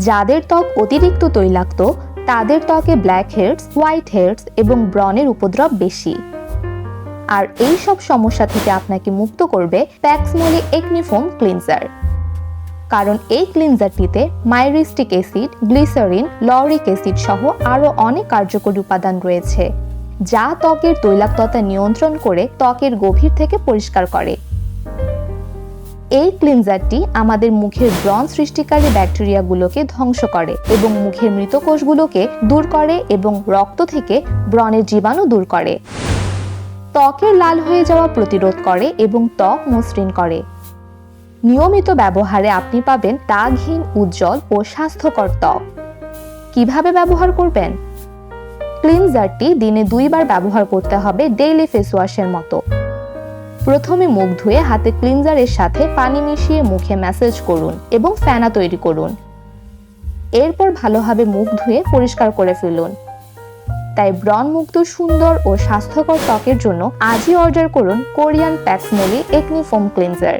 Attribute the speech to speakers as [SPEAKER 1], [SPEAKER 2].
[SPEAKER 1] যাদের ত্বক অতিরিক্ত তৈলাক্ত তাদের ত্বকে ব্ল্যাক হেডস, হোয়াইট হেডস এবং ব্রণের উপদ্রব বেশি। আর এই সব সমস্যা থেকে আপনাকে মুক্ত করবে প্যাক্সমোলি একনি ফোম ক্লিনজার। কারণ এই ক্লিনজারটিতে myristic acid, glycerin, lauric acid সহ আরও অনেক কার্যকরী উপাদান রয়েছে, যা ত্বকের তৈলাক্ততা নিয়ন্ত্রণ করে ত্বকের গভীর থেকে পরিষ্কার করে। এই ক্লিনজারটি আমাদের মুখের ব্রণ সৃষ্টিকারী ব্যাকটেরিয়াগুলোকে ধ্বংস করে এবং মুখের মৃত কোষগুলোকে দূর করে এবং রক্ত থেকে ব্রণের জীবাণু দূর করে। ত্বকের লাল হয়ে যাওয়া প্রতিরোধ করে এবং ত্বক মসৃণ করে। নিয়মিত ব্যবহারে আপনি পাবেন দাগহীন, উজ্জ্বল ও স্বাস্থ্যকর ত্বক। কিভাবে ব্যবহার করবেন? ক্লিনজারটি দিনে 2 বার ব্যবহার করতে হবে ডেইলি ফেস ওয়াশের মতো। প্রথমে মুখ ধুয়ে হাতে ক্লিনজারের সাথে পানি মিশিয়ে মুখে ম্যাসাজ করুন এবং ফেনা তৈরি করুন। এরপর ভালোভাবে মুখ ধুয়ে পরিষ্কার করে ফেলুন। তাই ব্রণমুক্ত, সুন্দর ও স্বাস্থ্যকর ত্বকের জন্য আজই অর্ডার করুন কোরিয়ান প্যাক্সমোলি একনি ফোম ক্লিনজার।